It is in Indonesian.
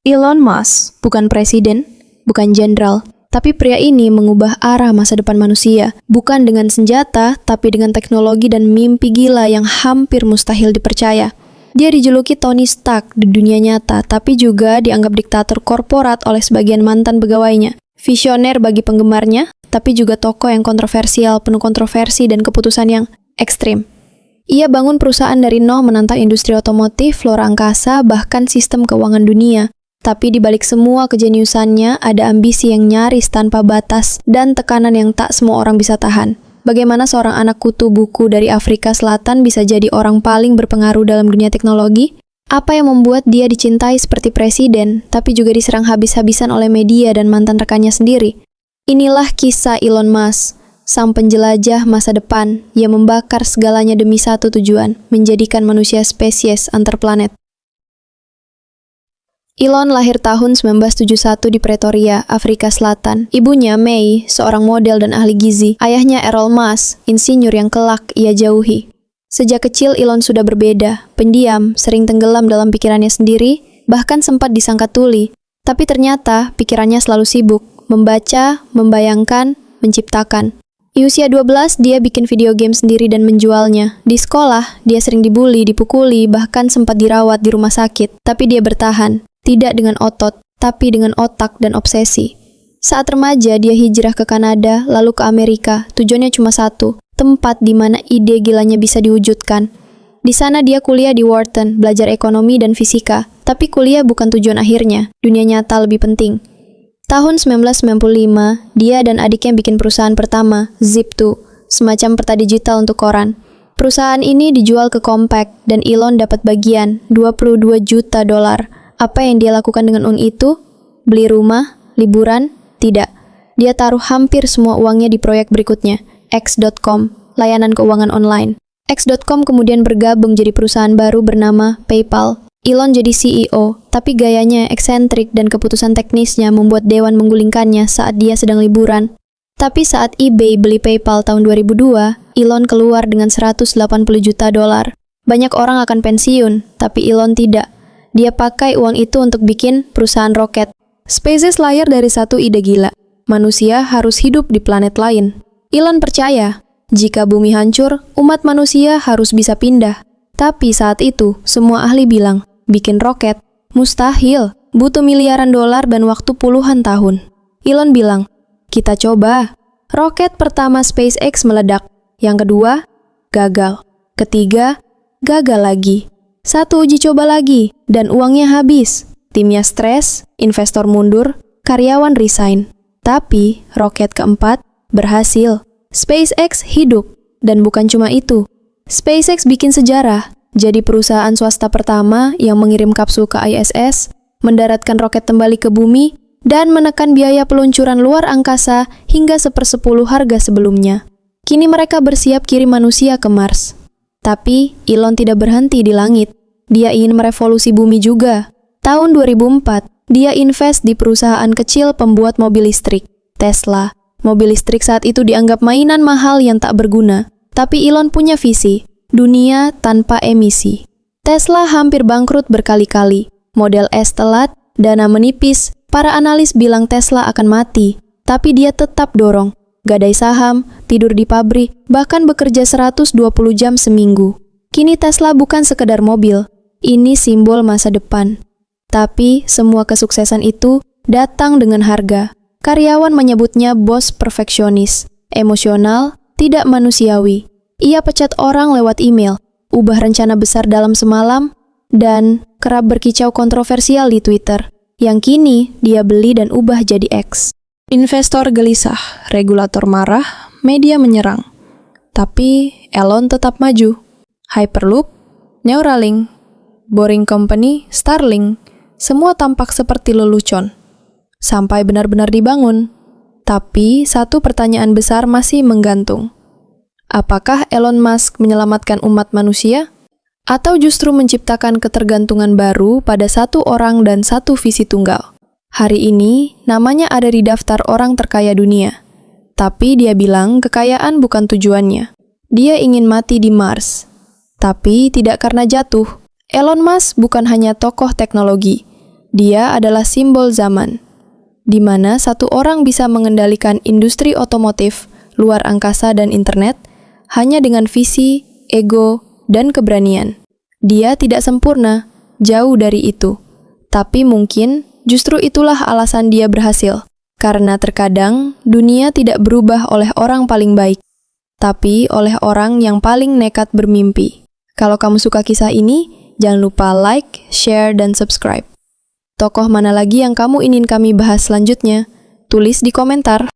Elon Musk bukan presiden, bukan jenderal, tapi pria ini mengubah arah masa depan manusia, bukan dengan senjata, tapi dengan teknologi dan mimpi gila yang hampir mustahil dipercaya. Dia dijuluki Tony Stark di dunia nyata, tapi juga dianggap diktator korporat oleh sebagian mantan pegawainya. Visioner bagi penggemarnya, tapi juga tokoh yang kontroversial, penuh kontroversi dan keputusan yang ekstrim. Ia bangun perusahaan dari nol menantang industri otomotif, luar angkasa, bahkan sistem keuangan dunia. Tapi di balik semua kejeniusannya, ada ambisi yang nyaris tanpa batas dan tekanan yang tak semua orang bisa tahan. Bagaimana seorang anak kutu buku dari Afrika Selatan bisa jadi orang paling berpengaruh dalam dunia teknologi? Apa yang membuat dia dicintai seperti presiden, tapi juga diserang habis-habisan oleh media dan mantan rekannya sendiri? Inilah kisah Elon Musk, sang penjelajah masa depan yang membakar segalanya demi satu tujuan, menjadikan manusia spesies antar planet. Elon lahir tahun 1971 di Pretoria, Afrika Selatan. Ibunya, May, seorang model dan ahli gizi. Ayahnya, Errol Musk, insinyur yang kelak ia jauhi. Sejak kecil, Elon sudah berbeda, pendiam, sering tenggelam dalam pikirannya sendiri, bahkan sempat disangka tuli. Tapi ternyata, pikirannya selalu sibuk, membaca, membayangkan, menciptakan. Di usia 12, dia bikin video game sendiri dan menjualnya. Di sekolah, dia sering dibully, dipukuli, bahkan sempat dirawat di rumah sakit. Tapi dia bertahan. Tidak dengan otot, tapi dengan otak dan obsesi. Saat remaja, dia hijrah ke Kanada, lalu ke Amerika. Tujuannya cuma satu, tempat di mana ide gilanya bisa diwujudkan. Di sana dia kuliah di Wharton, belajar ekonomi dan fisika. Tapi kuliah bukan tujuan akhirnya, dunia nyata lebih penting. Tahun 1995, dia dan adiknya bikin perusahaan pertama, Zip2, semacam peta digital untuk koran. Perusahaan ini dijual ke Compaq, dan Elon dapat bagian, $22 juta. Apa yang dia lakukan dengan uang itu? Beli rumah? Liburan? Tidak. Dia taruh hampir semua uangnya di proyek berikutnya, X.com, layanan keuangan online. X.com kemudian bergabung jadi perusahaan baru bernama PayPal. Elon jadi CEO, tapi gayanya eksentrik dan keputusan teknisnya membuat dewan menggulingkannya saat dia sedang liburan. Tapi saat eBay beli PayPal tahun 2002, Elon keluar dengan $180 juta. Banyak orang akan pensiun, tapi Elon tidak. Dia pakai uang itu untuk bikin perusahaan roket. SpaceX lahir dari satu ide gila. Manusia harus hidup di planet lain. Elon percaya, jika bumi hancur, umat manusia harus bisa pindah. Tapi saat itu, semua ahli bilang, bikin roket mustahil, butuh miliaran dolar dan waktu puluhan tahun. Elon bilang, kita coba. Roket pertama SpaceX meledak. Yang kedua, gagal. Ketiga, gagal lagi. Satu uji coba lagi, dan uangnya habis. Timnya stres, investor mundur, karyawan resign. Tapi, roket keempat berhasil. SpaceX hidup, dan bukan cuma itu. SpaceX bikin sejarah, jadi perusahaan swasta pertama yang mengirim kapsul ke ISS, mendaratkan roket kembali ke bumi, dan menekan biaya peluncuran luar angkasa hingga 1/10 harga sebelumnya. Kini mereka bersiap kirim manusia ke Mars. Tapi, Elon tidak berhenti di langit. Dia ingin merevolusi bumi juga. Tahun 2004, dia invest di perusahaan kecil pembuat mobil listrik, Tesla. Mobil listrik saat itu dianggap mainan mahal yang tak berguna. Tapi Elon punya visi, dunia tanpa emisi. Tesla hampir bangkrut berkali-kali. Model S telat, dana menipis, para analis bilang Tesla akan mati. Tapi dia tetap dorong. Gadai saham, tidur di pabrik, bahkan bekerja 120 jam seminggu. Kini Tesla bukan sekedar mobil, ini simbol masa depan. Tapi semua kesuksesan itu datang dengan harga. Karyawan menyebutnya bos perfeksionis, emosional, tidak manusiawi. Ia pecat orang lewat email, ubah rencana besar dalam semalam, dan kerap berkicau kontroversial di Twitter, yang kini dia beli dan ubah jadi X. Investor gelisah, regulator marah, media menyerang. Tapi Elon tetap maju. Hyperloop, Neuralink, Boring Company, Starlink, semua tampak seperti lelucon. Sampai benar-benar dibangun. Tapi satu pertanyaan besar masih menggantung. Apakah Elon Musk menyelamatkan umat manusia? Atau justru menciptakan ketergantungan baru pada satu orang dan satu visi tunggal? Hari ini, namanya ada di daftar orang terkaya dunia. Tapi dia bilang kekayaan bukan tujuannya. Dia ingin mati di Mars. Tapi tidak karena jatuh. Elon Musk bukan hanya tokoh teknologi, Dia adalah simbol zaman, di mana satu orang bisa mengendalikan industri otomotif, luar angkasa dan internet hanya dengan visi, ego, dan keberanian. Dia tidak sempurna, jauh dari itu. Tapi mungkin justru itulah alasan dia berhasil. Karena terkadang dunia tidak berubah oleh orang paling baik, tapi oleh orang yang paling nekat bermimpi. Kalau kamu suka kisah ini, jangan lupa like, share, dan subscribe. Tokoh mana lagi yang kamu ingin kami bahas selanjutnya? Tulis di komentar.